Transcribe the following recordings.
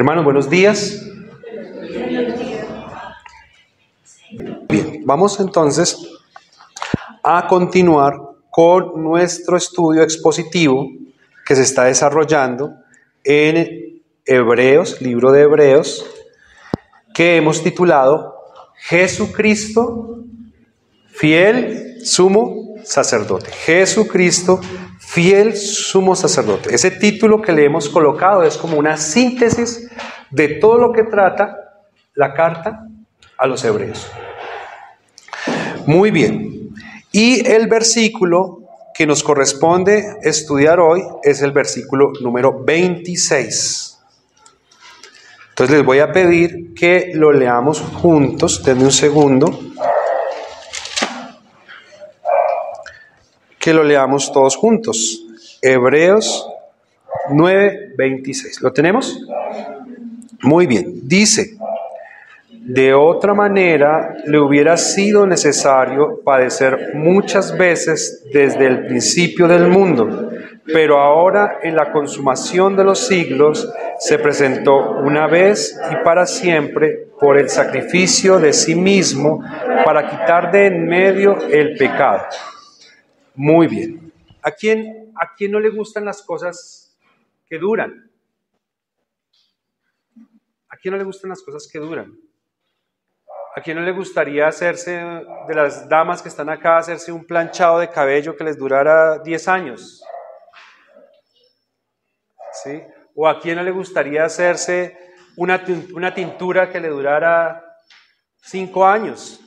Hermanos, buenos días. Bien, vamos entonces a continuar con nuestro estudio expositivo que se está desarrollando en Hebreos, libro de Hebreos, que hemos titulado Jesucristo, fiel sumo sacerdote. Jesucristo, fiel sumo sacerdote. Ese título que le hemos colocado es como una síntesis de todo lo que trata la carta a los hebreos. Muy bien. Y el versículo que nos corresponde estudiar hoy es el versículo número 26. Entonces les voy a pedir que lo leamos juntos. Denme un segundo. Que lo leamos todos juntos. Hebreos 9:26. ¿Lo tenemos? Muy bien. Dice: de otra manera le hubiera sido necesario padecer muchas veces desde el principio del mundo, pero ahora en la consumación de los siglos se presentó una vez y para siempre por el sacrificio de sí mismo para quitar de en medio el pecado. Muy bien. ¿A quién no le gustan las cosas que duran? ¿A quién no le gustan las cosas que duran? ¿A quién no le gustaría hacerse, de las damas que están acá, hacerse un planchado de cabello que les durara 10 años? ¿Sí? ¿O a quién no le gustaría hacerse una tintura que le durara 5 años?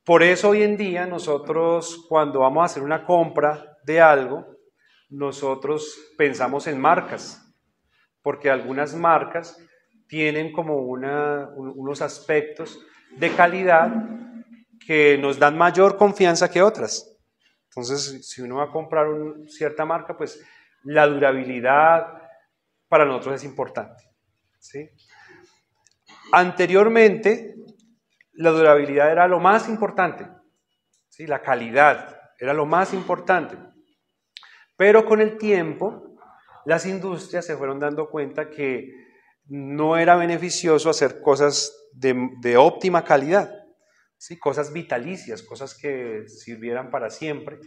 Por eso hoy en día nosotros, cuando vamos a hacer una compra de algo, nosotros pensamos en marcas, porque algunas marcas tienen como unos aspectos de calidad que nos dan mayor confianza que otras. Entonces, si uno va a comprar cierta marca, pues la durabilidad para nosotros es importante, ¿sí? Anteriormente, la durabilidad era lo más importante, ¿sí? La calidad era lo más importante. Pero con el tiempo, las industrias se fueron dando cuenta que no era beneficioso hacer cosas de óptima calidad, ¿sí? Cosas vitalicias, cosas que sirvieran para siempre,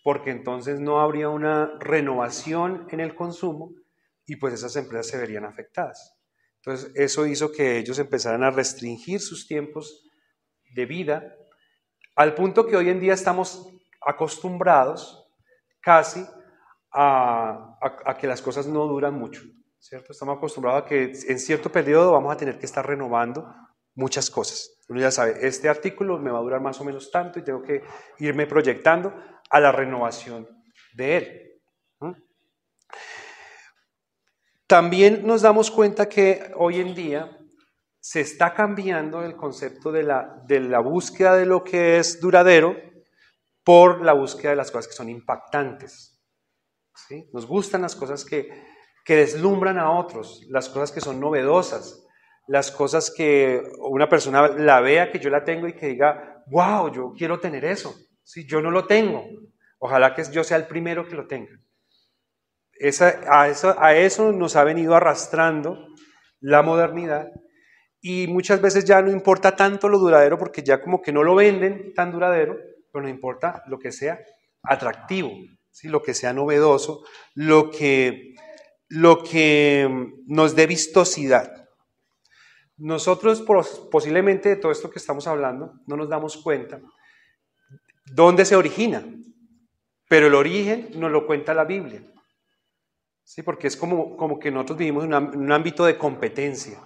porque entonces no habría una renovación en el consumo y pues esas empresas se verían afectadas. Entonces eso hizo que ellos empezaran a restringir sus tiempos de vida, al punto que hoy en día estamos acostumbrados casi a que las cosas no duran mucho, ¿cierto? Estamos acostumbrados a que en cierto periodo vamos a tener que estar renovando muchas cosas. Uno ya sabe, este artículo me va a durar más o menos tanto y tengo que irme proyectando a la renovación de él. También nos damos cuenta que hoy en día se está cambiando el concepto de la búsqueda de lo que es duradero por la búsqueda de las cosas que son impactantes, ¿sí? Nos gustan las cosas que deslumbran a otros, las cosas que son novedosas, las cosas que una persona la vea que yo la tengo y que diga, wow, yo quiero tener eso, ¿sí? Yo no lo tengo, ojalá que yo sea el primero que lo tenga. A eso nos ha venido arrastrando la modernidad y muchas veces ya no importa tanto lo duradero porque ya como que no lo venden tan duradero, pero no importa lo que sea atractivo, ¿sí? Lo que sea novedoso, lo que nos dé vistosidad. Nosotros posiblemente de todo esto que estamos hablando no nos damos cuenta dónde se origina, pero el origen nos lo cuenta la Biblia, ¿sí? Porque es como que nosotros vivimos en un ámbito de competencia,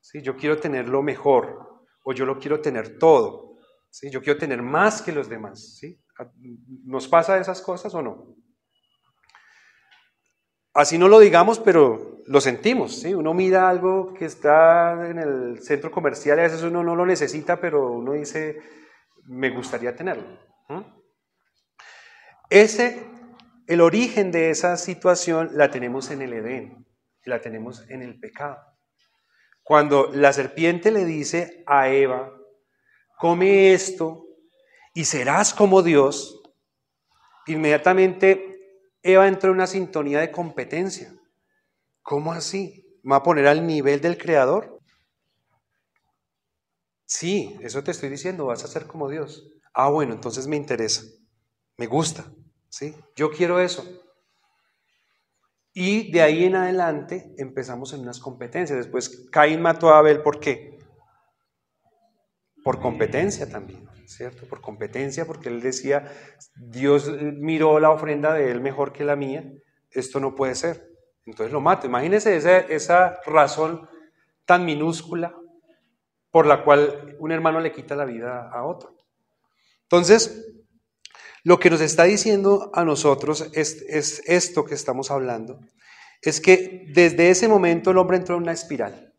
¿sí? Yo quiero tener lo mejor o yo lo quiero tener todo, ¿sí? Yo quiero tener más que los demás, ¿sí? ¿Nos pasa esas cosas o no? Así no lo digamos, pero lo sentimos, ¿sí? Uno mira algo que está en el centro comercial y a veces uno no lo necesita, pero uno dice, me gustaría tenerlo. El origen de esa situación la tenemos en el Edén, la tenemos en el pecado. Cuando la serpiente le dice a Eva, come esto y serás como Dios, inmediatamente Eva entró en una sintonía de competencia. ¿Cómo así? ¿Me va a poner al nivel del Creador? Sí, eso te estoy diciendo, vas a ser como Dios. Ah, bueno, entonces me interesa, me gusta, ¿sí? Yo quiero eso. Y de ahí en adelante empezamos en unas competencias. Después Caín mató a Abel, ¿por qué? Por competencia también, ¿cierto? Por competencia, porque él decía, Dios miró la ofrenda de él mejor que la mía, esto no puede ser. Entonces lo mato. Imagínense esa razón tan minúscula por la cual un hermano le quita la vida a otro. Entonces, lo que nos está diciendo a nosotros es esto que estamos hablando, es que desde ese momento el hombre entró en una espiral,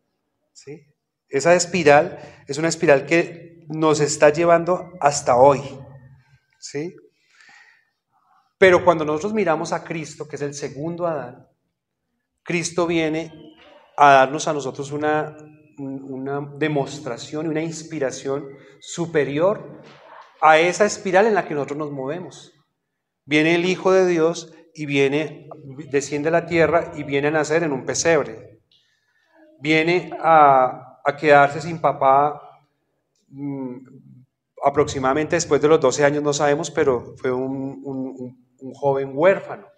¿sí? Esa espiral es una espiral que nos está llevando hasta hoy, ¿sí? Pero cuando nosotros miramos a Cristo, que es el segundo Adán, Cristo viene a darnos a nosotros una demostración y una inspiración superior a esa espiral en la que nosotros nos movemos. Viene el Hijo de Dios y desciende a la tierra y viene a nacer en un pesebre. Viene a quedarse sin papá aproximadamente después de los 12 años, no sabemos, pero fue un joven huérfano,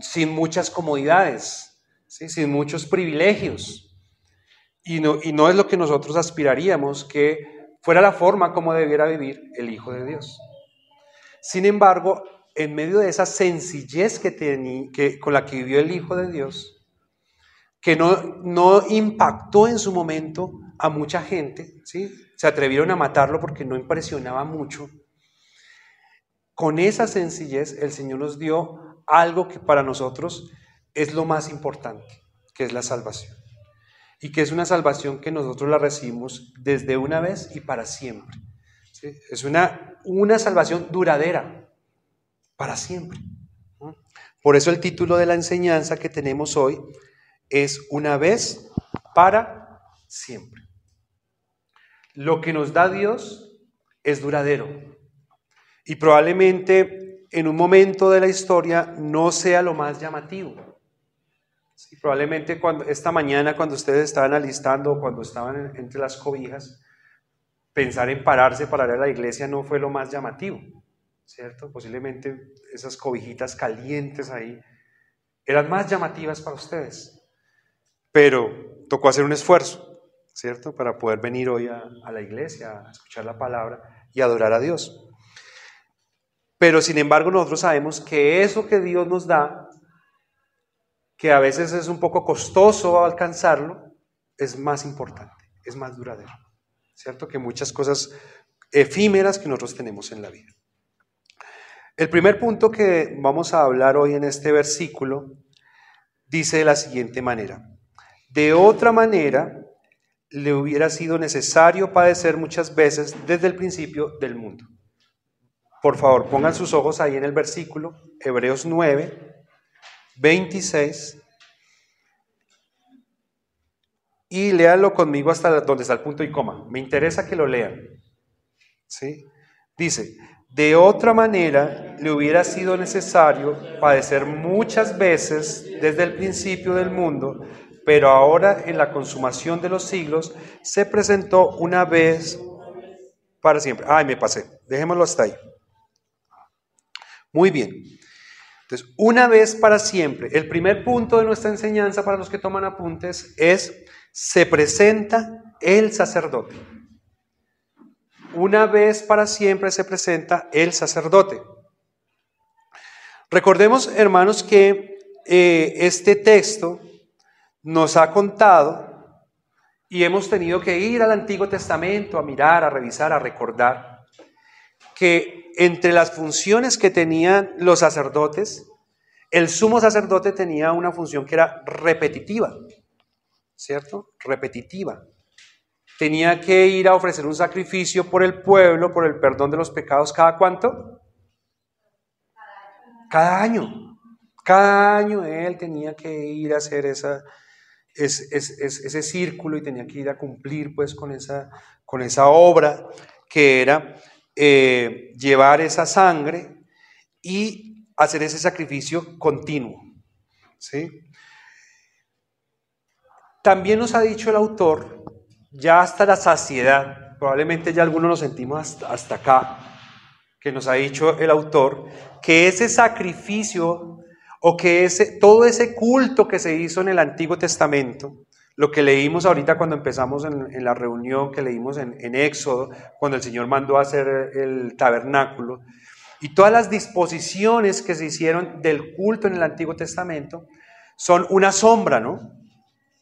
sin muchas comodidades, ¿sí? Sin muchos privilegios. Y no es lo que nosotros aspiraríamos que fuera la forma como debiera vivir el Hijo de Dios. Sin embargo, en medio de esa sencillez con la que vivió el Hijo de Dios, que no impactó en su momento a mucha gente, ¿sí? Se atrevieron a matarlo porque no impresionaba mucho. Con esa sencillez el Señor nos dio algo que para nosotros es lo más importante, que es la salvación. Y que es una salvación que nosotros la recibimos desde una vez y para siempre, ¿sí? Es una salvación duradera, para siempre. Por eso el título de la enseñanza que tenemos hoy es una vez para siempre. Lo que nos da Dios es duradero y probablemente en un momento de la historia no sea lo más llamativo. Sí, probablemente esta mañana cuando ustedes estaban alistando o cuando estaban entre las cobijas, pensar en pararse para ir a la iglesia no fue lo más llamativo, ¿cierto? Posiblemente esas cobijitas calientes ahí eran más llamativas para ustedes, pero tocó hacer un esfuerzo, ¿cierto? Para poder venir hoy a la iglesia, a escuchar la palabra y adorar a Dios. Pero sin embargo nosotros sabemos que eso que Dios nos da, que a veces es un poco costoso alcanzarlo, es más importante, es más duradero, ¿cierto? Que muchas cosas efímeras que nosotros tenemos en la vida. El primer punto que vamos a hablar hoy en este versículo dice de la siguiente manera: de otra manera le hubiera sido necesario padecer muchas veces desde el principio del mundo. Por favor, pongan sus ojos ahí en el versículo, Hebreos 9, 26, y léanlo conmigo hasta donde está el punto y coma. Me interesa que lo lean, ¿sí? Dice: de otra manera le hubiera sido necesario padecer muchas veces desde el principio del mundo, pero ahora en la consumación de los siglos se presentó una vez para siempre. Ay, me pasé, dejémoslo hasta ahí. Muy bien. Entonces, una vez para siempre. El primer punto de nuestra enseñanza para los que toman apuntes es: se presenta el sacerdote. Una vez para siempre se presenta el sacerdote. Recordemos, hermanos, que este texto nos ha contado y hemos tenido que ir al Antiguo Testamento a mirar, a revisar, a recordar que entre las funciones que tenían los sacerdotes, el sumo sacerdote tenía una función que era repetitiva, ¿cierto? Repetitiva. Tenía que ir a ofrecer un sacrificio por el pueblo, por el perdón de los pecados, ¿cada cuánto? Cada año. Cada año él tenía que ir a hacer ese círculo y tenía que ir a cumplir pues con esa obra que era llevar esa sangre y hacer ese sacrificio continuo, ¿sí? también nos ha dicho el autor, ya hasta la saciedad, probablemente ya algunos nos sentimos hasta acá, que nos ha dicho el autor, que ese sacrificio o que todo ese culto que se hizo en el Antiguo Testamento, lo que leímos ahorita cuando empezamos en la reunión, que leímos en Éxodo, cuando el Señor mandó a hacer el tabernáculo, y todas las disposiciones que se hicieron del culto en el Antiguo Testamento, son una sombra, ¿no?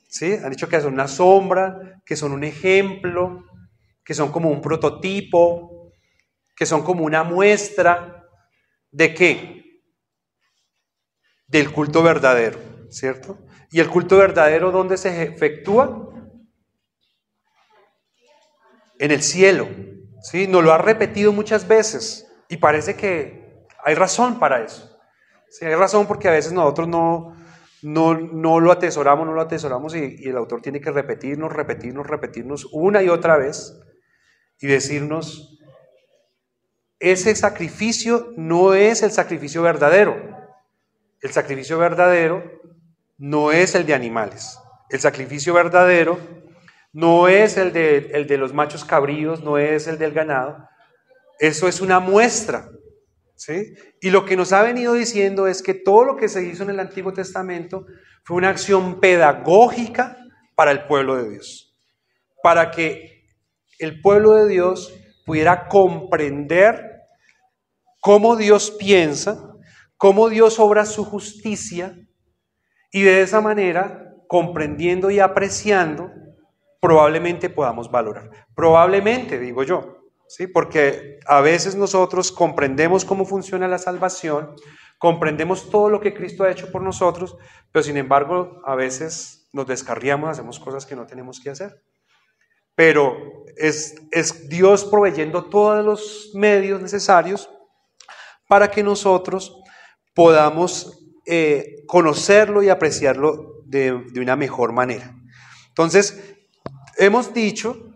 ¿Sí? Han dicho que son una sombra, que son un ejemplo, que son como un prototipo, que son como una muestra ¿de qué? Del culto verdadero, ¿cierto? ¿Y el culto verdadero dónde se efectúa? En el cielo, ¿sí? Nos lo ha repetido muchas veces y parece que hay razón para eso. Sí, hay razón porque a veces nosotros no lo atesoramos y el autor tiene que repetirnos una y otra vez y decirnos, ese sacrificio no es el sacrificio verdadero. El sacrificio verdadero no es el de animales. El sacrificio verdadero no es el de los machos cabríos, no es el del ganado. Eso es una muestra, ¿sí? Y lo que nos ha venido diciendo es que todo lo que se hizo en el Antiguo Testamento fue una acción pedagógica para el pueblo de Dios, para que el pueblo de Dios pudiera comprender cómo Dios piensa, cómo Dios obra su justicia, y de esa manera, comprendiendo y apreciando, probablemente podamos valorar. Probablemente, digo yo, ¿sí? Porque a veces nosotros comprendemos cómo funciona la salvación, comprendemos todo lo que Cristo ha hecho por nosotros, pero sin embargo a veces nos descarriamos, hacemos cosas que no tenemos que hacer. Pero es Dios proveyendo todos los medios necesarios para que nosotros podamos conocerlo y apreciarlo de una mejor manera. Entonces, hemos dicho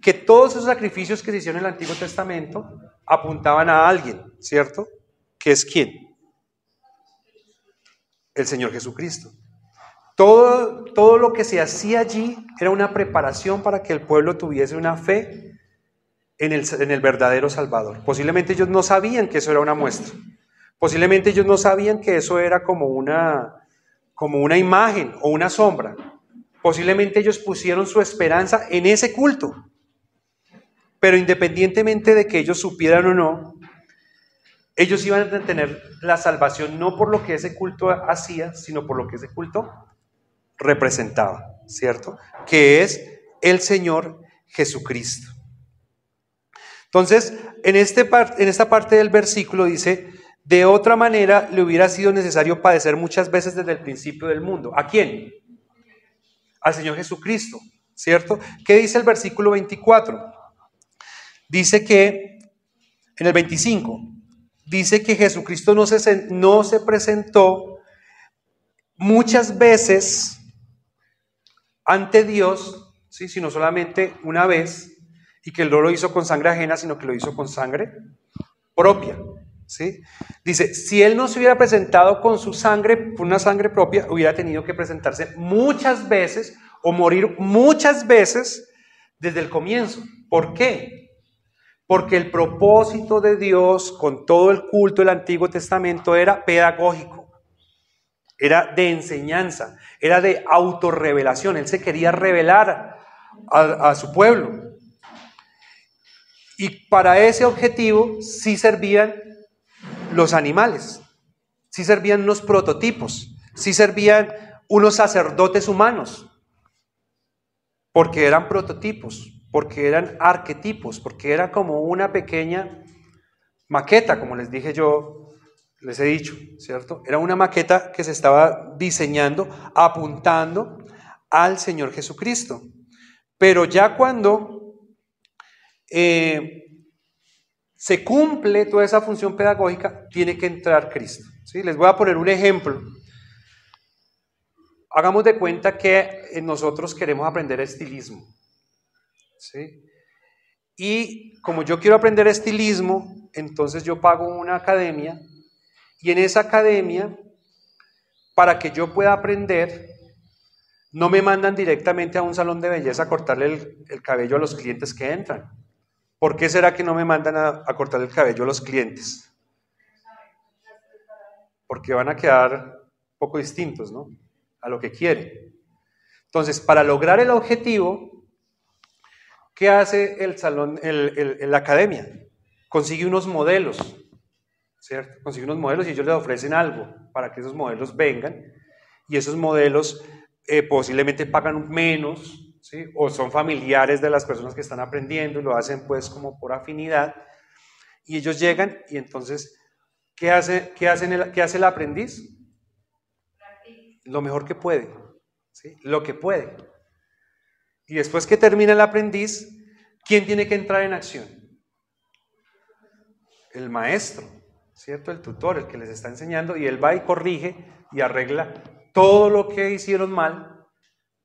que todos esos sacrificios que se hicieron en el Antiguo Testamento apuntaban a alguien, ¿cierto? ¿Que es quién? El Señor Jesucristo. Todo lo que se hacía allí era una preparación para que el pueblo tuviese una fe en el verdadero Salvador. Posiblemente ellos no sabían que eso era una muestra. Posiblemente ellos no sabían que eso era como una imagen o una sombra. Posiblemente ellos pusieron su esperanza en ese culto. Pero independientemente de que ellos supieran o no, ellos iban a tener la salvación no por lo que ese culto hacía, sino por lo que ese culto representaba, ¿cierto? Que es el Señor Jesucristo. Entonces, en esta parte del versículo dice, de otra manera le hubiera sido necesario padecer muchas veces desde el principio del mundo. ¿A quién? Al Señor Jesucristo, ¿cierto? ¿Qué dice el versículo 24? Dice que, en el 25, dice que Jesucristo no se presentó muchas veces ante Dios, ¿sí? Sino solamente una vez, y que Él no lo hizo con sangre ajena, sino que lo hizo con sangre propia, ¿sí? Dice, si Él no se hubiera presentado con su sangre, con una sangre propia, hubiera tenido que presentarse muchas veces o morir muchas veces desde el comienzo. ¿Por qué? Porque el propósito de Dios con todo el culto del Antiguo Testamento era pedagógico, era de enseñanza, era de autorrevelación. Él se quería revelar a su pueblo. Y para ese objetivo sí servían los animales, sí servían unos prototipos, sí servían unos sacerdotes humanos, porque eran prototipos, porque eran arquetipos, porque era como una pequeña maqueta, como les he dicho, ¿cierto? Era una maqueta que se estaba diseñando, apuntando al Señor Jesucristo. Pero ya cuando se cumple toda esa función pedagógica, tiene que entrar Cristo, ¿sí? Les voy a poner un ejemplo. Hagamos de cuenta que nosotros queremos aprender estilismo, ¿sí? Y como yo quiero aprender estilismo, entonces yo pago una academia, y en esa academia, para que yo pueda aprender, no me mandan directamente a un salón de belleza a cortarle el cabello a los clientes que entran. ¿Por qué será que no me mandan a cortarle el cabello a los clientes? Porque van a quedar un poco distintos, ¿no? A lo que quieren. Entonces, para lograr el objetivo, ¿qué hace la academia? Consigue unos modelos, ¿cierto? Consigue unos modelos y ellos les ofrecen algo para que esos modelos vengan, y esos modelos posiblemente pagan menos, ¿sí? O son familiares de las personas que están aprendiendo y lo hacen pues como por afinidad, y ellos llegan y entonces, ¿qué hace el aprendiz? Lo mejor que puede, ¿sí? Lo que puede. Y después que termina el aprendiz, ¿quién tiene que entrar en acción? El maestro, ¿cierto? El tutor, el que les está enseñando, y él va y corrige y arregla todo lo que hicieron mal,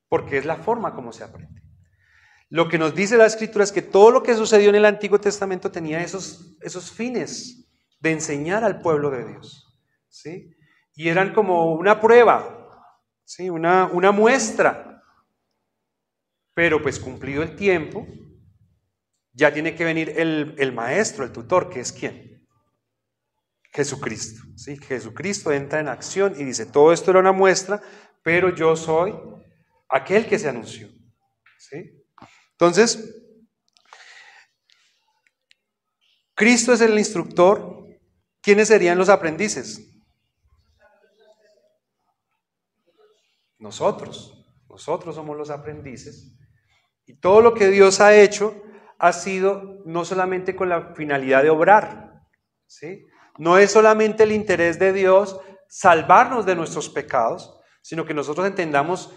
porque es la forma como se aprende. Lo que nos dice la Escritura es que todo lo que sucedió en el Antiguo Testamento tenía esos fines de enseñar al pueblo de Dios, ¿sí? Y eran como una prueba, ¿sí? Una muestra. Pero pues cumplido el tiempo, ya tiene que venir el maestro, el tutor, que es ¿quién? Jesucristo, ¿sí? Jesucristo entra en acción y dice, todo esto era una muestra, pero yo soy aquel que se anunció, ¿sí? Entonces, Cristo es el instructor. ¿Quiénes serían los aprendices? Nosotros somos los aprendices. Y todo lo que Dios ha hecho ha sido no solamente con la finalidad de obrar, ¿sí? No es solamente el interés de Dios salvarnos de nuestros pecados, sino que nosotros entendamos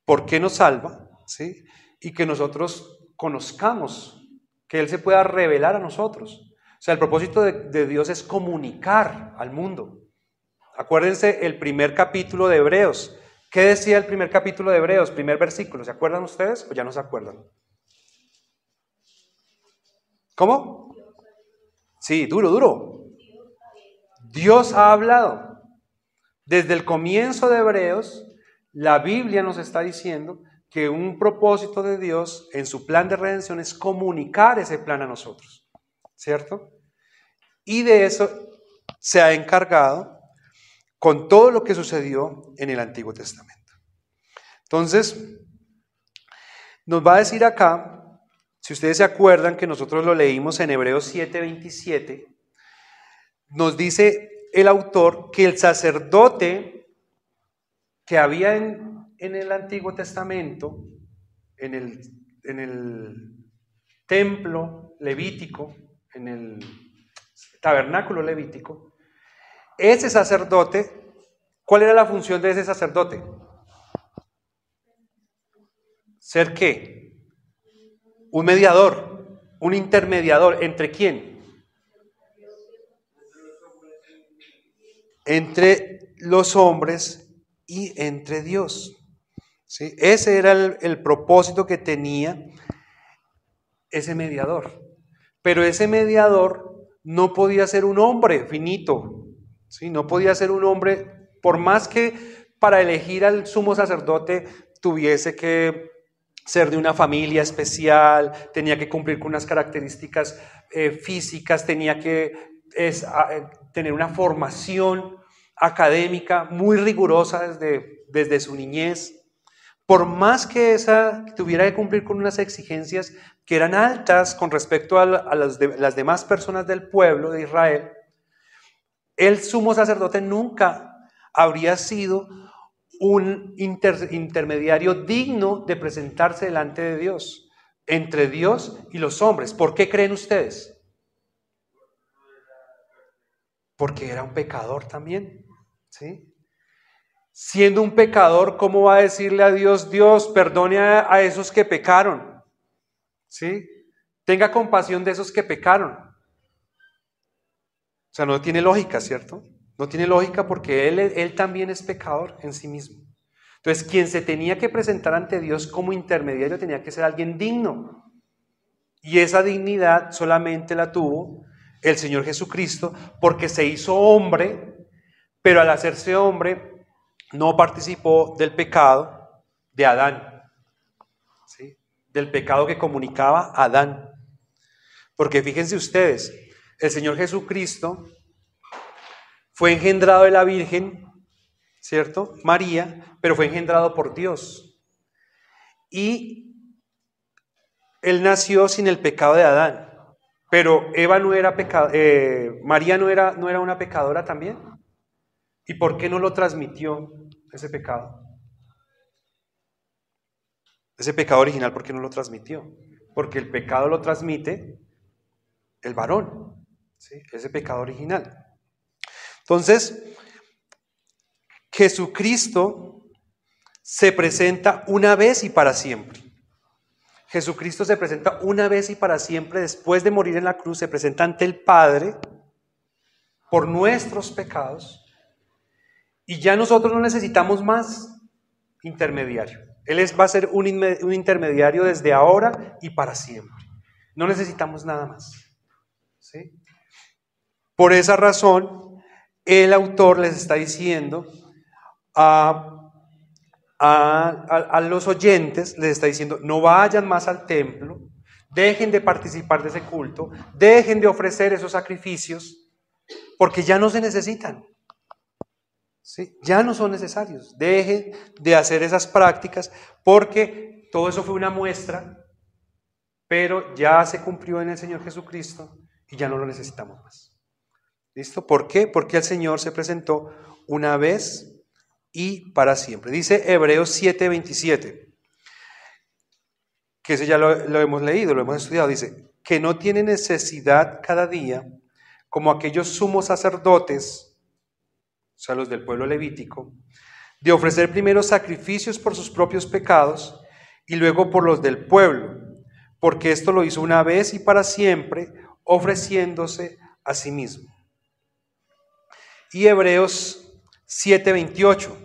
por qué nos salva, ¿sí? Y que nosotros conozcamos, que Él se pueda revelar a nosotros. O sea, el propósito de Dios es comunicar al mundo. Acuérdense el primer capítulo de Hebreos. ¿Qué decía el primer capítulo de Hebreos? Primer versículo. ¿Se acuerdan ustedes o ya no se acuerdan? ¿Cómo? Sí, duro. Dios ha hablado. Desde el comienzo de Hebreos, la Biblia nos está diciendo que un propósito de Dios en su plan de redención es comunicar ese plan a nosotros, ¿cierto? Y de eso se ha encargado con todo lo que sucedió en el Antiguo Testamento. Entonces, nos va a decir acá, si ustedes se acuerdan que nosotros lo leímos en Hebreos 7:27, nos dice el autor que el sacerdote que había en el Antiguo Testamento, en el templo levítico, en el tabernáculo levítico, ese sacerdote, ¿cuál era la función de ese sacerdote? ¿Ser qué? Un mediador, un intermediador. ¿Entre quién? Entre los hombres y entre Dios, ¿sí? Ese era el propósito que tenía ese mediador. Pero ese mediador no podía ser un hombre finito, ¿sí? No podía ser un hombre, por más que para elegir al sumo sacerdote tuviese que ser de una familia especial, tenía que cumplir con unas características físicas, tenía que tener una formación académica muy rigurosa desde su niñez. Por más que esa tuviera que cumplir con unas exigencias que eran altas con respecto a las demás personas del pueblo de Israel, el sumo sacerdote nunca habría sido un intermediario digno de presentarse delante de Dios, entre Dios y los hombres. ¿Por qué creen ustedes? Porque era un pecador también, ¿sí? Siendo un pecador, ¿cómo va a decirle a Dios, Dios, perdone a esos que pecaron? ¿Sí? Tenga compasión de esos que pecaron. O sea, no tiene lógica, ¿cierto? No tiene lógica porque él también es pecador en sí mismo. Entonces, quien se tenía que presentar ante Dios como intermediario tenía que ser alguien digno. Y esa dignidad solamente la tuvo el Señor Jesucristo porque se hizo hombre, pero al hacerse hombre no participó del pecado, de Adán, ¿sí? Del pecado que comunicaba Adán. Porque fíjense ustedes, el Señor Jesucristo fue engendrado de la Virgen, ¿cierto? María, pero fue engendrado por Dios. Y Él nació sin el pecado de Adán. Pero Eva no era María no era una pecadora también. ¿Y por qué no lo transmitió ese pecado? Ese pecado original, ¿por qué no lo transmitió? Porque el pecado lo transmite el varón, ¿sí? Ese pecado original. Entonces, Jesucristo se presenta una vez y para siempre. Jesucristo se presenta una vez y para siempre, después de morir en la cruz, se presenta ante el Padre por nuestros pecados, y ya nosotros no necesitamos más intermediario. Él va a ser un intermediario desde ahora y para siempre. No necesitamos nada más, ¿sí? Por esa razón, el autor les está diciendo a los oyentes, les está diciendo, no vayan más al templo, dejen de participar de ese culto, dejen de ofrecer esos sacrificios, porque ya no se necesitan, ¿sí? Ya no son necesarios. Dejen de hacer esas prácticas, porque todo eso fue una muestra, pero ya se cumplió en el Señor Jesucristo y ya no lo necesitamos más. ¿Listo? ¿Por qué? Porque el Señor se presentó una vez y para siempre. Dice Hebreos 7:27, que ese ya lo hemos leído, lo hemos estudiado. Dice, que no tiene necesidad cada día, como aquellos sumos sacerdotes, o sea, los del pueblo levítico, de ofrecer primero sacrificios por sus propios pecados y luego por los del pueblo, porque esto lo hizo una vez y para siempre, ofreciéndose a sí mismo. Y Hebreos 7:28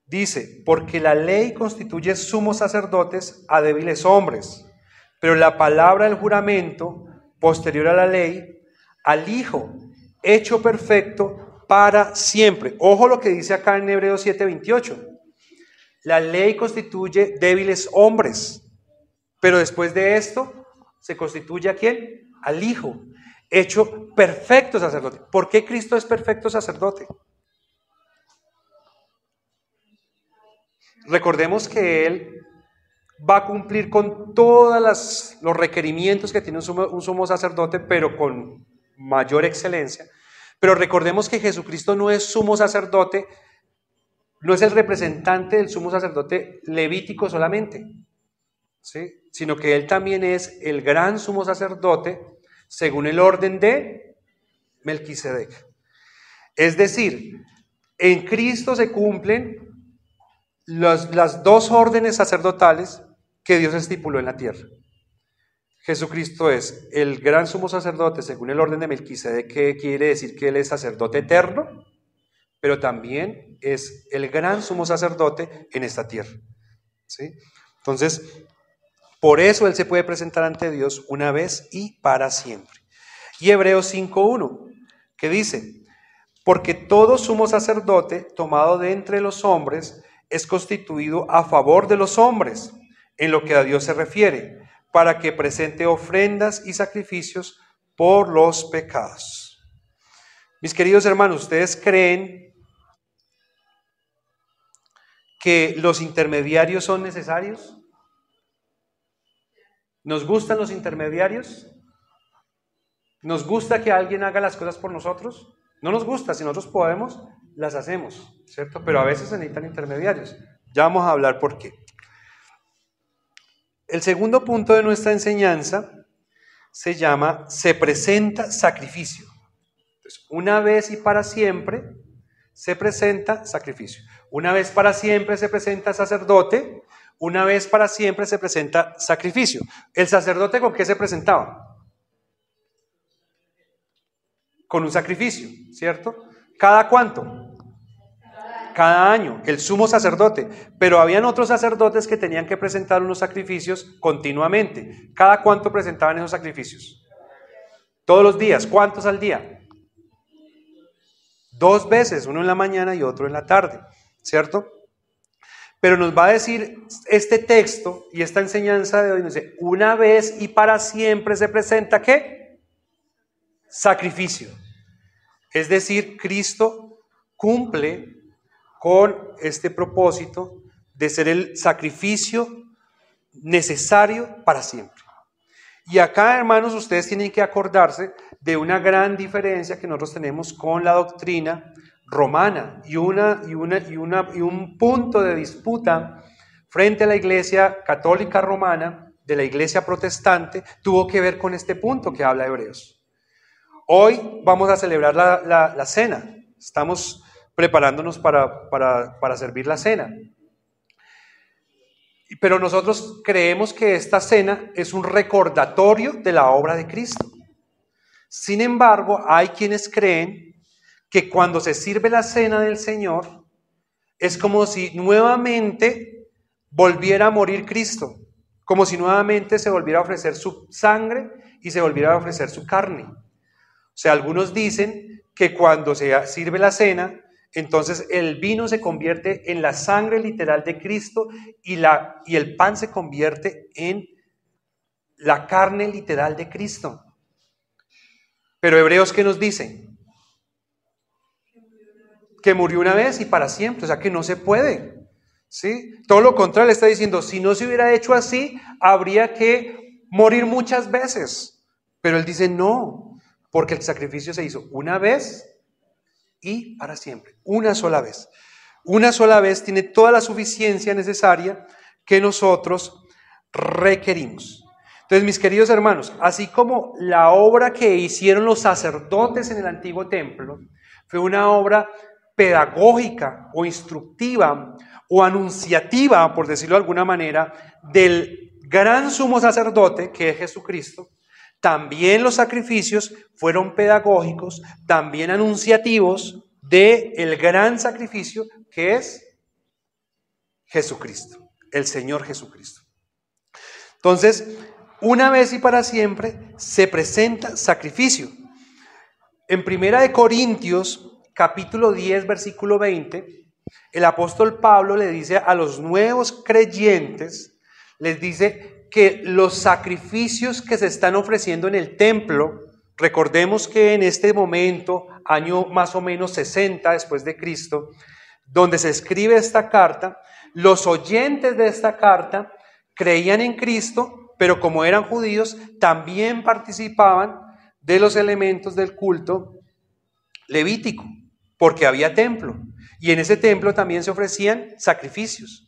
dice, porque la ley constituye sumos sacerdotes a débiles hombres, pero la palabra del juramento, posterior a la ley, al Hijo, hecho perfecto para siempre. Ojo lo que dice acá en Hebreos 7:28. La ley constituye débiles hombres, pero después de esto, ¿se constituye a quién? Al Hijo, hecho perfecto sacerdote. ¿Por qué Cristo es perfecto sacerdote? Recordemos que Él va a cumplir con todos los requerimientos que tiene un sumo sacerdote, pero con mayor excelencia. Pero recordemos que Jesucristo no es sumo sacerdote, no es el representante del sumo sacerdote levítico solamente, ¿sí? Sino que Él también es el gran sumo sacerdote según el orden de Melquisedec. Es decir, en Cristo se cumplen las dos órdenes sacerdotales que Dios estipuló en la tierra. Jesucristo es el gran sumo sacerdote según el orden de Melquisedec, que quiere decir que Él es sacerdote eterno, pero también es el gran sumo sacerdote en esta tierra, ¿sí? Entonces, por eso Él se puede presentar ante Dios una vez y para siempre. Y Hebreos 5:1, que dice, porque todo sumo sacerdote tomado de entre los hombres es constituido a favor de los hombres, en lo que a Dios se refiere, para que presente ofrendas y sacrificios por los pecados. Mis queridos hermanos, ¿ustedes creen que los intermediarios son necesarios? ¿Nos gustan los intermediarios? ¿Nos gusta que alguien haga las cosas por nosotros? No nos gusta, si nosotros podemos, las hacemos, ¿cierto? Pero a veces se necesitan intermediarios. Ya vamos a hablar por qué. El segundo punto de nuestra enseñanza se llama, se presenta sacrificio. Entonces, una vez y para siempre se presenta sacrificio. Una vez para siempre se presenta sacerdote, una vez para siempre se presenta sacrificio. ¿El sacerdote con qué se presentaba? Con un sacrificio, ¿cierto? ¿Cada cuánto? Cada año, el sumo sacerdote. Pero habían otros sacerdotes que tenían que presentar unos sacrificios continuamente. ¿Cada cuánto presentaban esos sacrificios? Todos los días. ¿Cuántos al día? 2 veces, uno en la mañana y otro en la tarde, ¿cierto? Pero nos va a decir este texto y esta enseñanza de hoy, nos dice, una vez y para siempre se presenta, ¿qué? Sacrificio. Es decir, Cristo cumple con este propósito de ser el sacrificio necesario para siempre. Y acá, hermanos, ustedes tienen que acordarse de una gran diferencia que nosotros tenemos con la doctrina romana y un punto de disputa frente a la iglesia católica romana de la iglesia protestante tuvo que ver con este punto que habla Hebreos. Hoy vamos a celebrar la cena, estamos preparándonos para servir la cena. Pero nosotros creemos que esta cena es un recordatorio de la obra de Cristo. Sin embargo, hay quienes creen que cuando se sirve la cena del Señor, es como si nuevamente volviera a morir Cristo, como si nuevamente se volviera a ofrecer su sangre y se volviera a ofrecer su carne. O sea, algunos dicen que cuando se sirve la cena, entonces el vino se convierte en la sangre literal de Cristo y el pan se convierte en la carne literal de Cristo. Pero Hebreos, ¿qué nos dice? Que murió una vez y para siempre, o sea que no se puede, ¿sí? Todo lo contrario, le está diciendo, si no se hubiera hecho así, habría que morir muchas veces. Pero él dice, no, porque el sacrificio se hizo una vez y para siempre, una sola vez. Una sola vez tiene toda la suficiencia necesaria que nosotros requerimos. Entonces, mis queridos hermanos, así como la obra que hicieron los sacerdotes en el antiguo templo fue una obra pedagógica o instructiva o anunciativa, por decirlo de alguna manera, del gran sumo sacerdote que es Jesucristo, también los sacrificios fueron pedagógicos, también anunciativos del gran sacrificio que es Jesucristo, el Señor Jesucristo. Entonces, una vez y para siempre se presenta sacrificio. En 1 Corintios, capítulo 10, versículo 20, el apóstol Pablo le dice a los nuevos creyentes, les dice que los sacrificios que se están ofreciendo en el templo, recordemos que en este momento, año más o menos 60 después de Cristo, donde se escribe esta carta, los oyentes de esta carta creían en Cristo, pero como eran judíos, también participaban de los elementos del culto levítico, porque había templo, y en ese templo también se ofrecían sacrificios.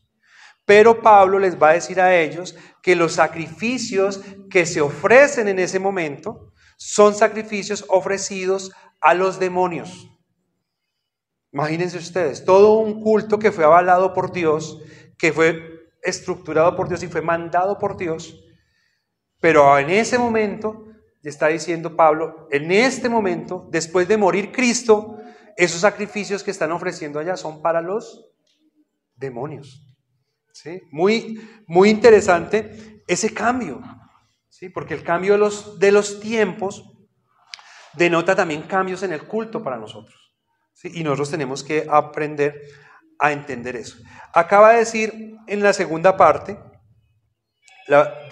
Pero Pablo les va a decir a ellos que los sacrificios que se ofrecen en ese momento son sacrificios ofrecidos a los demonios. Imagínense ustedes, todo un culto que fue avalado por Dios, que fue estructurado por Dios y fue mandado por Dios, pero en ese momento, está diciendo Pablo, en este momento, después de morir Cristo, esos sacrificios que están ofreciendo allá son para los demonios. ¿Sí? Muy interesante ese cambio, ¿sí? Porque el cambio de los tiempos denota también cambios en el culto para nosotros, ¿sí? Y nosotros tenemos que aprender a entender eso. Acaba de decir en la segunda parte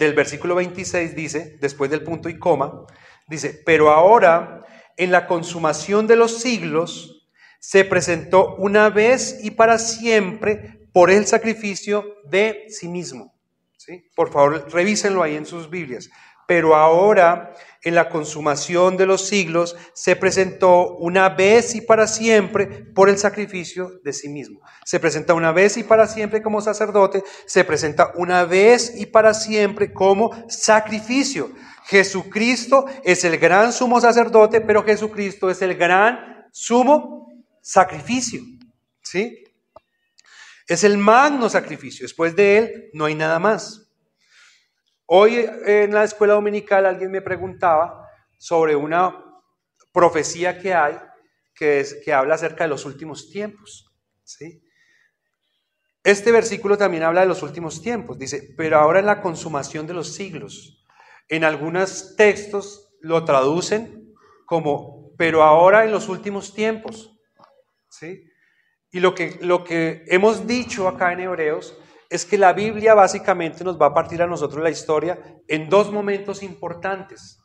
del versículo 26, dice, después del punto y coma, dice, pero ahora en la consumación de los siglos se presentó una vez y para siempre por el sacrificio de sí mismo. ¿Sí? Por favor, revísenlo ahí en sus Biblias. Pero ahora, en la consumación de los siglos, se presentó una vez y para siempre por el sacrificio de sí mismo. Se presenta una vez y para siempre como sacerdote, se presenta una vez y para siempre como sacrificio. Jesucristo es el gran sumo sacerdote, pero Jesucristo es el gran sumo sacrificio. ¿Sí? Es el magno sacrificio. Después de él no hay nada más. Hoy en la escuela dominical alguien me preguntaba sobre una profecía que hay que habla acerca de los últimos tiempos. ¿Sí? Este versículo también habla de los últimos tiempos. Dice, pero ahora en la consumación de los siglos. En algunos textos lo traducen como, pero ahora en los últimos tiempos. ¿Sí? Y lo que hemos dicho acá en Hebreos es que la Biblia básicamente nos va a partir a nosotros la historia en dos momentos importantes,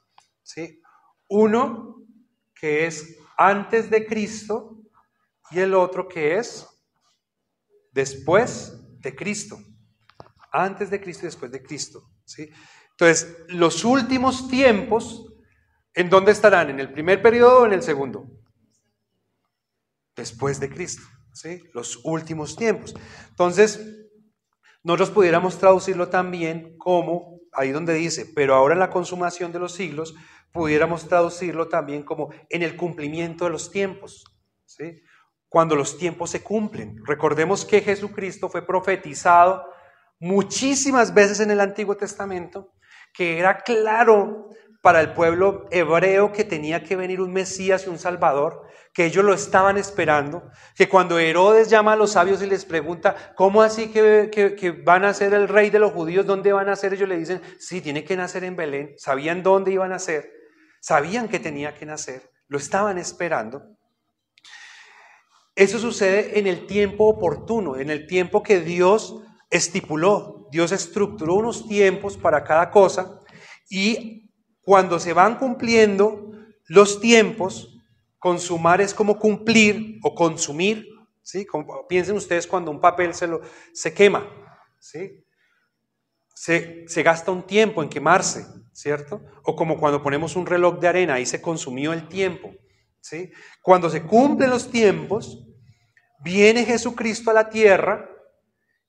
¿sí? Uno que es antes de Cristo y el otro que es después de Cristo. Antes de Cristo y después de Cristo, ¿sí? Entonces, los últimos tiempos, ¿en dónde estarán? ¿En el primer periodo o en el segundo? Después de Cristo, ¿sí? Los últimos tiempos. Entonces, nosotros pudiéramos traducirlo también como, ahí donde dice, pero ahora en la consumación de los siglos, pudiéramos traducirlo también como en el cumplimiento de los tiempos, ¿sí? Cuando los tiempos se cumplen. Recordemos que Jesucristo fue profetizado muchísimas veces en el Antiguo Testamento, que era claro para el pueblo hebreo que tenía que venir un Mesías y un Salvador, que ellos lo estaban esperando, que cuando Herodes llama a los sabios y les pregunta, ¿cómo así que van a ser el rey de los judíos? ¿Dónde van a nacer? Ellos le dicen, sí, tiene que nacer en Belén. Sabían dónde iban a nacer, sabían que tenía que nacer, lo estaban esperando. Eso sucede en el tiempo oportuno, en el tiempo que Dios estipuló. Dios estructuró unos tiempos para cada cosa y cuando se van cumpliendo los tiempos, consumar es como cumplir o consumir, ¿sí? Piensen ustedes cuando un papel se quema, ¿sí? Se gasta un tiempo en quemarse, ¿cierto? O como cuando ponemos un reloj de arena, ahí se consumió el tiempo, ¿sí? Cuando se cumplen los tiempos, viene Jesucristo a la tierra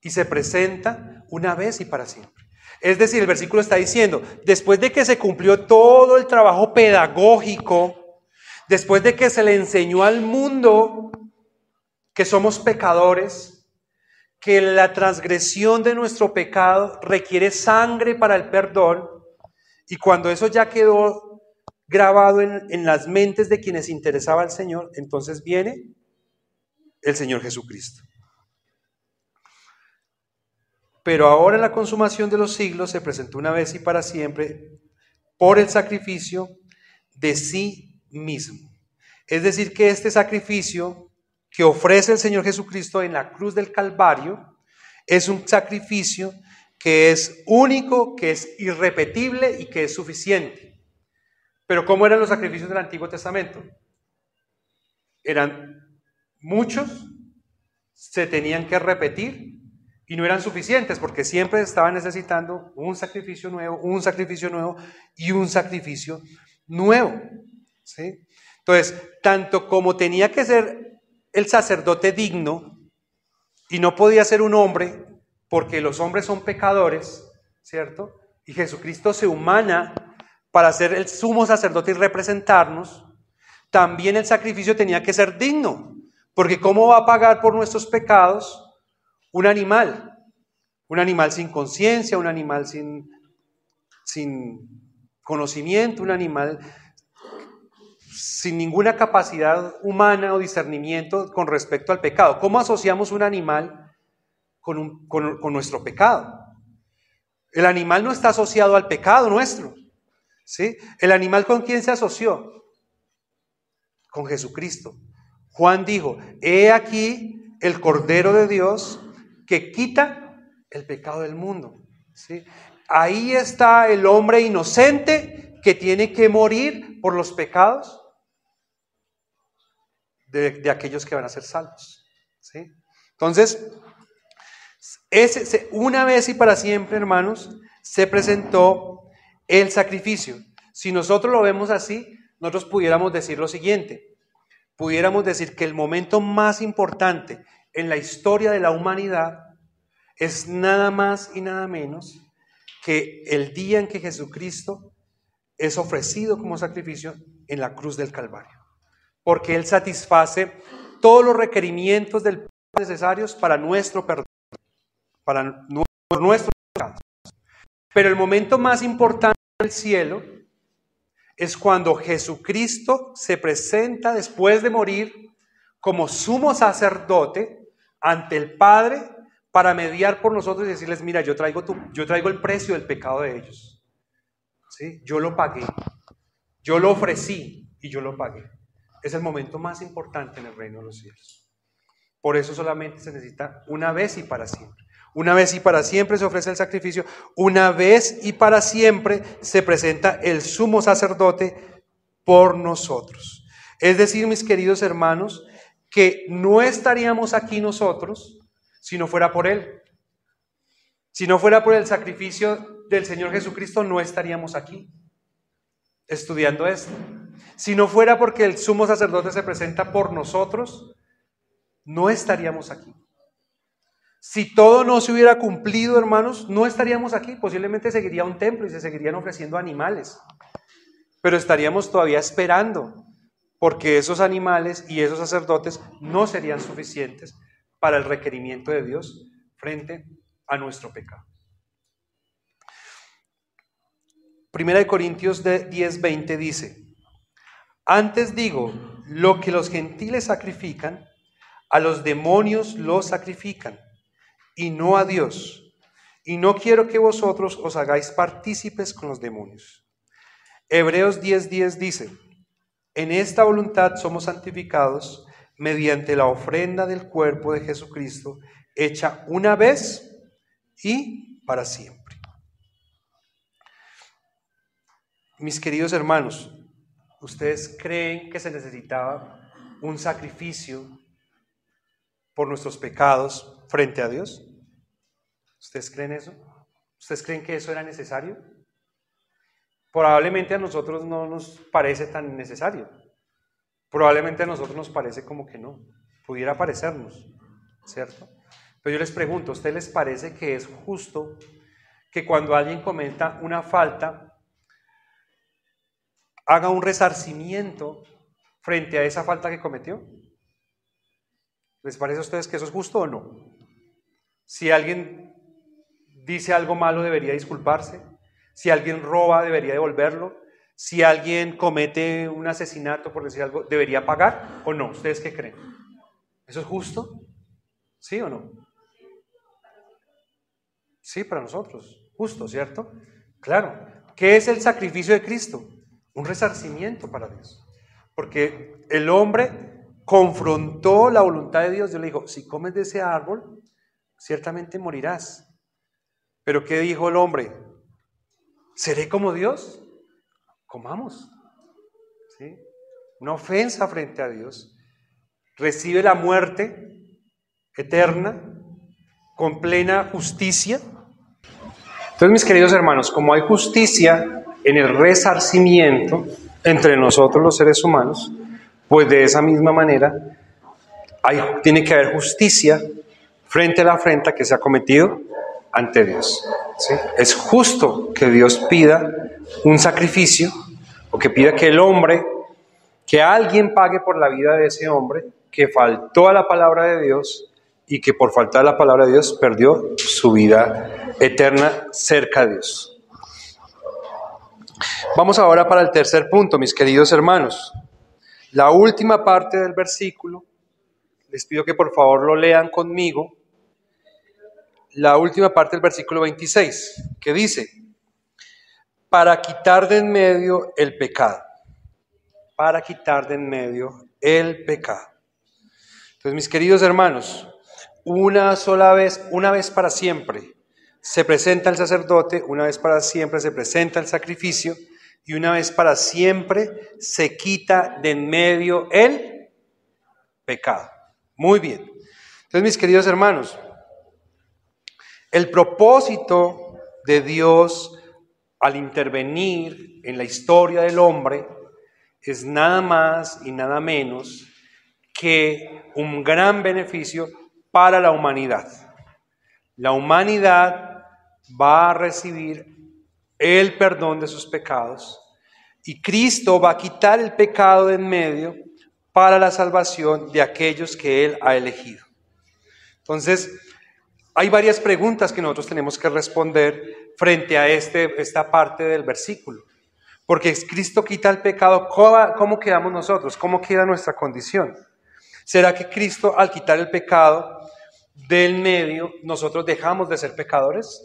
y se presenta una vez y para siempre. Es decir, el versículo está diciendo, después de que se cumplió todo el trabajo pedagógico, después de que se le enseñó al mundo que somos pecadores, que la transgresión de nuestro pecado requiere sangre para el perdón, y cuando eso ya quedó grabado en las mentes de quienes interesaba al Señor, entonces viene el Señor Jesucristo. Pero ahora en la consumación de los siglos se presentó una vez y para siempre por el sacrificio de sí mismo. Es decir, que este sacrificio que ofrece el Señor Jesucristo en la cruz del Calvario es un sacrificio que es único, que es irrepetible y que es suficiente. Pero ¿cómo eran los sacrificios del Antiguo Testamento? Eran muchos, se tenían que repetir y no eran suficientes porque siempre estaban necesitando un sacrificio nuevo y un sacrificio nuevo, ¿sí? Entonces, tanto como tenía que ser el sacerdote digno y no podía ser un hombre porque los hombres son pecadores, ¿cierto? Y Jesucristo se humana para ser el sumo sacerdote y representarnos, también el sacrificio tenía que ser digno, porque ¿cómo va a pagar por nuestros pecados un animal? Un animal sin conciencia, un animal sin conocimiento, un animal sin ninguna capacidad humana o discernimiento con respecto al pecado. ¿Cómo asociamos un animal con nuestro pecado? El animal no está asociado al pecado nuestro, ¿sí? ¿El animal con quién se asoció? Con Jesucristo. Juan dijo, he aquí el Cordero de Dios que quita el pecado del mundo, ¿sí? Ahí está el hombre inocente que tiene que morir por los pecados de aquellos que van a ser salvos, ¿sí? Entonces, una vez y para siempre, hermanos, se presentó el sacrificio. Si nosotros lo vemos así, nosotros pudiéramos decir lo siguiente. Pudiéramos decir que el momento más importante en la historia de la humanidad es nada más y nada menos que el día en que Jesucristo es ofrecido como sacrificio en la cruz del Calvario. Porque Él satisface todos los requerimientos del Padre necesarios para nuestro perdón, para nuestros pecados. Pero el momento más importante del cielo es cuando Jesucristo se presenta después de morir como sumo sacerdote ante el Padre para mediar por nosotros y decirles, mira, yo traigo el precio del pecado de ellos. ¿Sí? Yo lo pagué, yo lo ofrecí y yo lo pagué. Es el momento más importante en el reino de los cielos. Por eso solamente se necesita una vez y para siempre. Una vez y para siempre se ofrece el sacrificio. Una vez y para siempre se presenta el sumo sacerdote por nosotros. Es decir, mis queridos hermanos, que no estaríamos aquí nosotros si no fuera por Él. Si no fuera por el sacrificio del Señor Jesucristo, no estaríamos aquí estudiando esto. Si no fuera porque el sumo sacerdote se presenta por nosotros, no estaríamos aquí. Si todo no se hubiera cumplido, hermanos, no estaríamos aquí. Posiblemente seguiría un templo y se seguirían ofreciendo animales. Pero estaríamos todavía esperando, porque esos animales y esos sacerdotes no serían suficientes para el requerimiento de Dios frente a nuestro pecado. Primera de Corintios 10:20 dice: antes digo, lo que los gentiles sacrifican, a los demonios los sacrifican, y no a Dios. Y no quiero que vosotros os hagáis partícipes con los demonios. Hebreos 10:10 dice: en esta voluntad somos santificados mediante la ofrenda del cuerpo de Jesucristo, hecha una vez y para siempre. Mis queridos hermanos, ¿ustedes creen que se necesitaba un sacrificio por nuestros pecados frente a Dios? ¿Ustedes creen eso? ¿Ustedes creen que eso era necesario? Probablemente a nosotros no nos parece tan necesario. Probablemente a nosotros nos parece como que no. Pudiera parecernos, ¿cierto? Pero yo les pregunto, ¿a ustedes les parece que es justo que cuando alguien cometa una falta haga un resarcimiento frente a esa falta que cometió? ¿Les parece a ustedes que eso es justo o no? Si alguien dice algo malo, debería disculparse. Si alguien roba, debería devolverlo. Si alguien comete un asesinato, por decir algo, ¿debería pagar o no? ¿Ustedes qué creen? ¿Eso es justo? ¿Sí o no? Sí, para nosotros. Justo, ¿cierto? Claro. ¿Qué es el sacrificio de Cristo? Un resarcimiento para Dios. Porque el hombre confrontó la voluntad de Dios. Dios le dijo, si comes de ese árbol, ciertamente morirás. Pero ¿qué dijo el hombre? ¿Seré como Dios? Comamos. ¿Sí? Una ofensa frente a Dios. Recibe la muerte eterna con plena justicia. Entonces, mis queridos hermanos, como hay justicia en el resarcimiento entre nosotros los seres humanos, pues de esa misma manera tiene que haber justicia frente a la afrenta que se ha cometido ante Dios. ¿Sí? Es justo que Dios pida un sacrificio o que pida que el hombre, que alguien pague por la vida de ese hombre que faltó a la palabra de Dios y que por faltar a la palabra de Dios perdió su vida eterna cerca de Dios. Vamos ahora para el tercer punto, mis queridos hermanos. La última parte del versículo, les pido que por favor lo lean conmigo. La última parte del versículo 26, que dice: para quitar de en medio el pecado. Para quitar de en medio el pecado. Entonces, mis queridos hermanos, una vez para siempre, se presenta el sacerdote, una vez para siempre se presenta el sacrificio, y una vez para siempre se quita de en medio el pecado. Muy bien. Entonces, mis queridos hermanos, el propósito de Dios al intervenir en la historia del hombre es nada más y nada menos que un gran beneficio para la humanidad. La humanidad va a recibir el perdón de sus pecados y Cristo va a quitar el pecado de en medio para la salvación de aquellos que Él ha elegido. Entonces, hay varias preguntas que nosotros tenemos que responder frente a esta parte del versículo. Porque Cristo quita el pecado, ¿cómo quedamos nosotros? ¿Cómo queda nuestra condición? ¿Será que Cristo, al quitar el pecado del medio, nosotros dejamos de ser pecadores?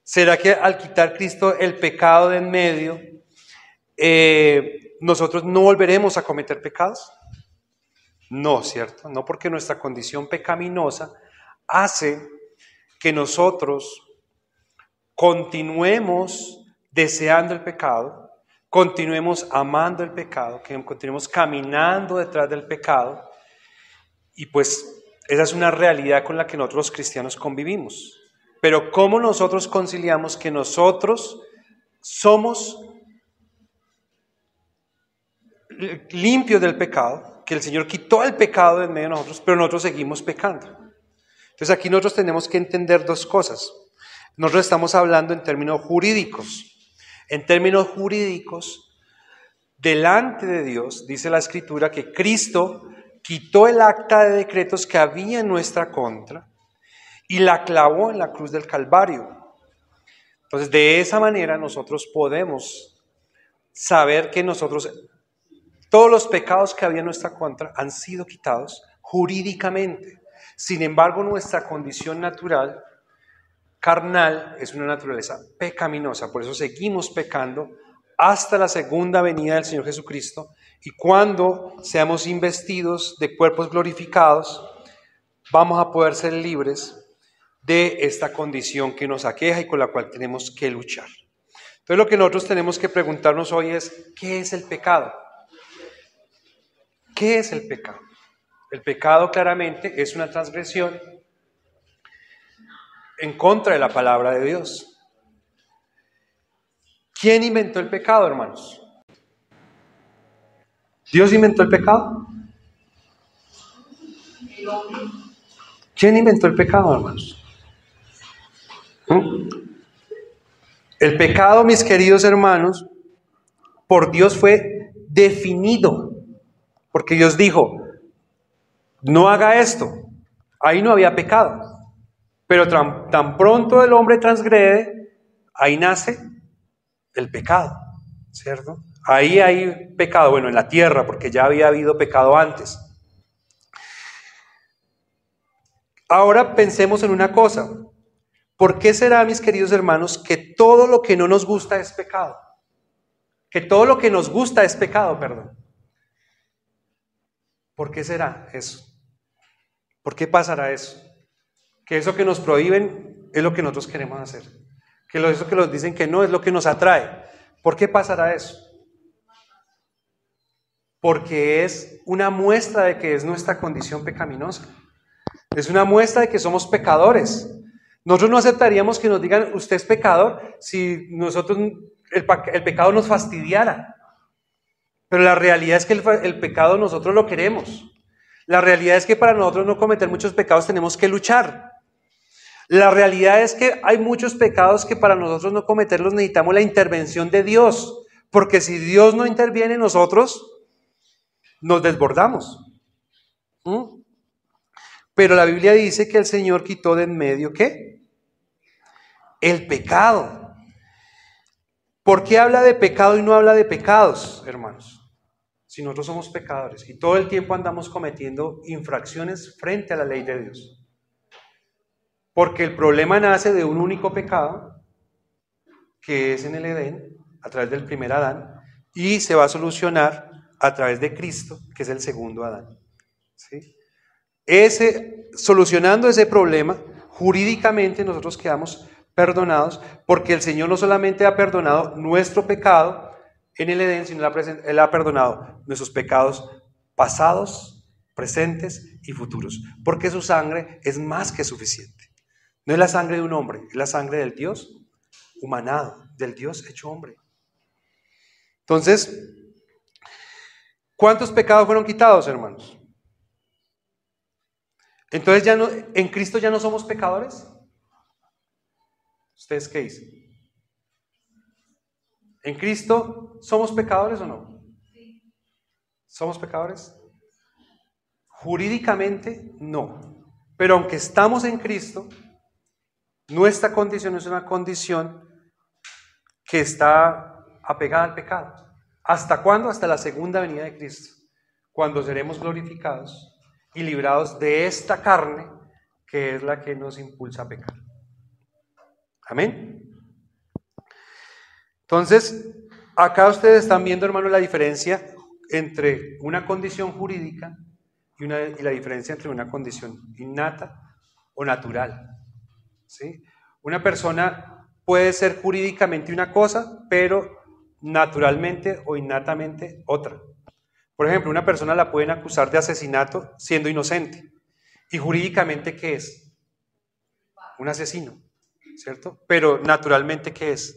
¿Será que al quitar Cristo el pecado de en medio, nosotros no volveremos a cometer pecados? No, ¿cierto? No, porque nuestra condición pecaminosa hace que nosotros continuemos deseando el pecado, continuemos amando el pecado, que continuemos caminando detrás del pecado, y pues esa es una realidad con la que nosotros los cristianos convivimos. Pero ¿cómo nosotros conciliamos que nosotros somos limpios del pecado, que el Señor quitó el pecado de en medio de nosotros, pero nosotros seguimos pecando? Entonces aquí nosotros tenemos que entender dos cosas. Nosotros estamos hablando en términos jurídicos. En términos jurídicos, delante de Dios, dice la Escritura que Cristo quitó el acta de decretos que había en nuestra contra y la clavó en la cruz del Calvario. Entonces, de esa manera nosotros podemos saber que todos los pecados que había en nuestra contra han sido quitados jurídicamente. Sin embargo, nuestra condición natural, carnal, es una naturaleza pecaminosa. Por eso seguimos pecando hasta la segunda venida del Señor Jesucristo. Y cuando seamos investidos de cuerpos glorificados, vamos a poder ser libres de esta condición que nos aqueja y con la cual tenemos que luchar. Entonces, lo que nosotros tenemos que preguntarnos hoy es, ¿qué es el pecado? ¿Qué es el pecado? El pecado claramente es una transgresión en contra de la palabra de Dios. ¿Quién inventó el pecado, hermanos? ¿Dios inventó el pecado? ¿Quién inventó el pecado, hermanos? El pecado, mis queridos hermanos, por Dios fue definido, porque Dios dijo, no haga esto. Ahí no había pecado, pero tan pronto el hombre transgrede, ahí nace el pecado, ¿cierto? Ahí hay pecado, bueno, en la tierra, porque ya había habido pecado antes. Ahora pensemos en una cosa. ¿Por qué será, mis queridos hermanos, que todo lo que no nos gusta es pecado? Que todo lo que nos gusta es pecado, perdón. ¿Por qué será eso? ¿Por qué pasará eso? Que eso que nos prohíben es lo que nosotros queremos hacer. Que eso que nos dicen que no es lo que nos atrae. ¿Por qué pasará eso? Porque es una muestra de que es nuestra condición pecaminosa. Es una muestra de que somos pecadores. Nosotros no aceptaríamos que nos digan, usted es pecador, si nosotros el pecado nos fastidiara. Pero la realidad es que el pecado nosotros lo queremos. La realidad es que para nosotros no cometer muchos pecados tenemos que luchar. La realidad es que hay muchos pecados que para nosotros no cometerlos necesitamos la intervención de Dios. Porque si Dios no interviene, nosotros nos desbordamos. Pero la Biblia dice que el Señor quitó de en medio, ¿qué? El pecado. ¿Por qué habla de pecado y no habla de pecados, hermanos? Si nosotros somos pecadores y todo el tiempo andamos cometiendo infracciones frente a la ley de Dios. Porque el problema nace de un único pecado, que es en el Edén, a través del primer Adán, y se va a solucionar a través de Cristo, que es el segundo Adán. ¿Sí? Solucionando ese problema, jurídicamente nosotros quedamos perdonados, porque el Señor no solamente ha perdonado nuestro pecado en el Edén, sino Él ha perdonado nuestros pecados pasados, presentes y futuros, porque su sangre es más que suficiente. No es la sangre de un hombre, es la sangre del Dios humanado, del Dios hecho hombre. Entonces, ¿cuántos pecados fueron quitados, hermanos? Entonces, ¿en Cristo ya no somos pecadores? ¿Ustedes qué dicen? ¿En Cristo somos pecadores o no? ¿Somos pecadores? Jurídicamente, no. Pero aunque estamos en Cristo, nuestra condición es una condición que está apegada al pecado. ¿Hasta cuándo? Hasta la segunda venida de Cristo, cuando seremos glorificados y librados de esta carne que es la que nos impulsa a pecar. Amén. Entonces, acá ustedes están viendo, hermanos, la diferencia entre una condición jurídica y la diferencia entre una condición innata o natural. ¿Sí? Una persona puede ser jurídicamente una cosa, pero naturalmente o innatamente otra. Por ejemplo, una persona la pueden acusar de asesinato siendo inocente. ¿Y jurídicamente qué es? Un asesino, ¿cierto? Pero naturalmente ¿qué es?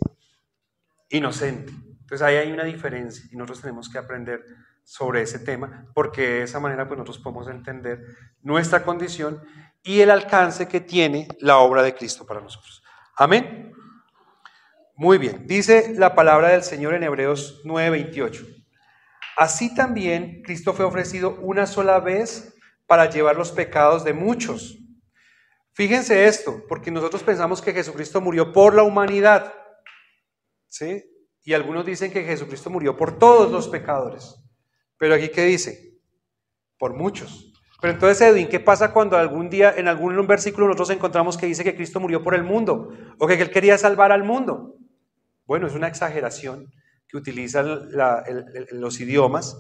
Inocente. Entonces ahí hay una diferencia y nosotros tenemos que aprender sobre ese tema, porque de esa manera pues nosotros podemos entender nuestra condición y el alcance que tiene la obra de Cristo para nosotros. Amén. Muy bien, dice la palabra del Señor en Hebreos 9:28. Así también Cristo fue ofrecido una sola vez para llevar los pecados de muchos. Fíjense esto, porque nosotros pensamos que Jesucristo murió por la humanidad, ¿sí? Y algunos dicen que Jesucristo murió por todos los pecadores. Pero aquí, ¿qué dice? Por muchos. Pero entonces, Edwin, ¿qué pasa cuando algún día en algún versículo nosotros encontramos que dice que Cristo murió por el mundo? O que Él quería salvar al mundo. Bueno, es una exageración que utilizan los idiomas,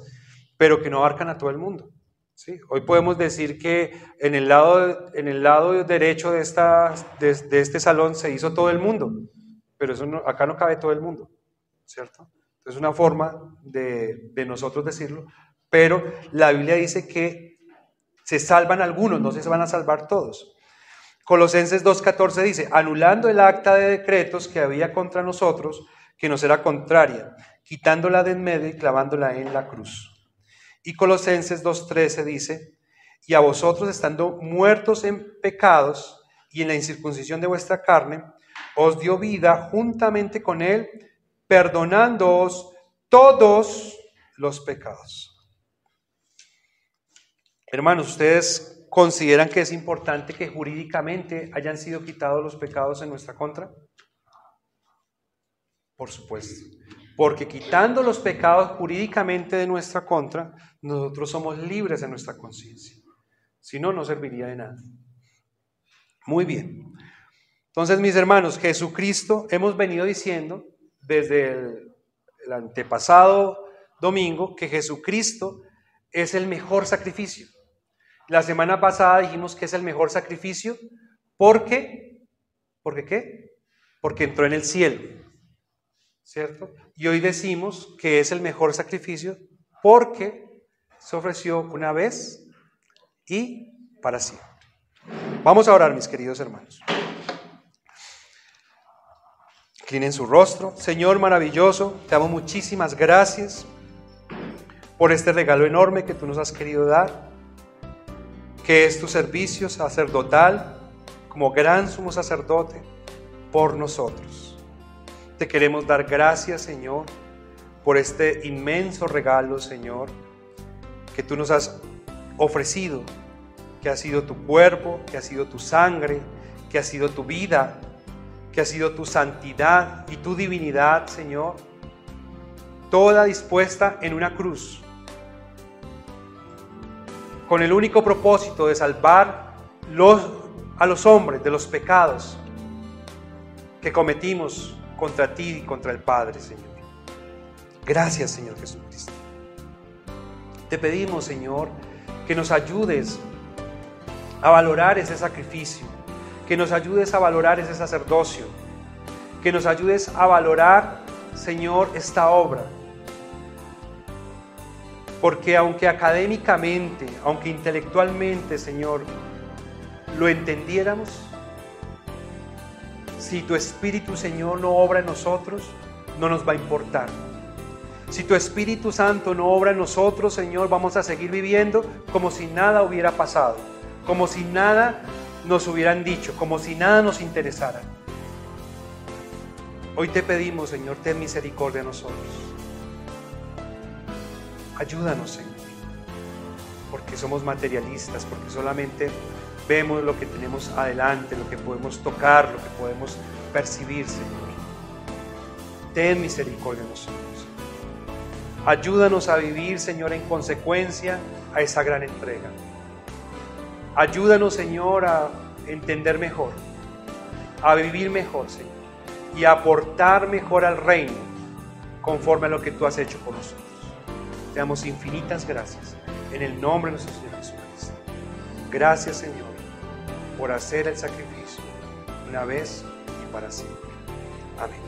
pero que no abarcan a todo el mundo. ¿Sí? Hoy podemos decir que en el lado derecho de este salón se hizo todo el mundo, pero eso no, acá no cabe todo el mundo, ¿cierto? Es una forma de nosotros decirlo, pero la Biblia dice que se salvan algunos, no se van a salvar todos. Colosenses 2:14 dice, anulando el acta de decretos que había contra nosotros, que nos era contraria, quitándola de en medio y clavándola en la cruz. Y Colosenses 2:13 dice, y a vosotros estando muertos en pecados y en la incircuncisión de vuestra carne, os dio vida juntamente con Él, perdonándoos todos los pecados. Hermanos, ¿ustedes consideran que es importante que jurídicamente hayan sido quitados los pecados en nuestra contra? Por supuesto, porque quitando los pecados jurídicamente de nuestra contra, nosotros somos libres en nuestra conciencia. Si no, no serviría de nada. Muy bien. Entonces, mis hermanos, Jesucristo, hemos venido diciendo desde el antepasado domingo que Jesucristo es el mejor sacrificio. La semana pasada dijimos que es el mejor sacrificio porque, ¿por qué? Porque entró en el cielo, ¿cierto? Y hoy decimos que es el mejor sacrificio porque se ofreció una vez y para siempre. Vamos a orar, mis queridos hermanos. Inclinen su rostro. Señor maravilloso, te damos muchísimas gracias por este regalo enorme que tú nos has querido dar, que es tu servicio sacerdotal como gran sumo sacerdote por nosotros. Te queremos dar gracias, Señor, por este inmenso regalo, Señor, que tú nos has ofrecido, que ha sido tu cuerpo, que ha sido tu sangre, que ha sido tu vida, que ha sido tu santidad y tu divinidad, Señor, toda dispuesta en una cruz, con el único propósito de salvar a los hombres de los pecados que cometimos contra ti y contra el Padre, Señor. Gracias, Señor Jesucristo. Te pedimos, Señor, que nos ayudes a valorar ese sacrificio, que nos ayudes a valorar ese sacerdocio, que nos ayudes a valorar, Señor, esta obra. Porque aunque académicamente, aunque intelectualmente, Señor, lo entendiéramos, si tu Espíritu, Señor, no obra en nosotros, no nos va a importar. Si tu Espíritu Santo no obra en nosotros, Señor, vamos a seguir viviendo como si nada hubiera pasado, como si nada nos hubieran dicho, como si nada nos interesara. Hoy te pedimos, Señor, ten misericordia de nosotros. Ayúdanos, Señor, porque somos materialistas, porque solamente vemos lo que tenemos adelante, lo que podemos tocar, lo que podemos percibir, Señor. Ten misericordia de nosotros. Ayúdanos a vivir, Señor, en consecuencia a esa gran entrega. Ayúdanos, Señor, a entender mejor, a vivir mejor, Señor, y a aportar mejor al reino conforme a lo que tú has hecho por nosotros. Te damos infinitas gracias en el nombre de nuestro Señor Jesucristo. Gracias, Señor, por hacer el sacrificio una vez y para siempre. Amén.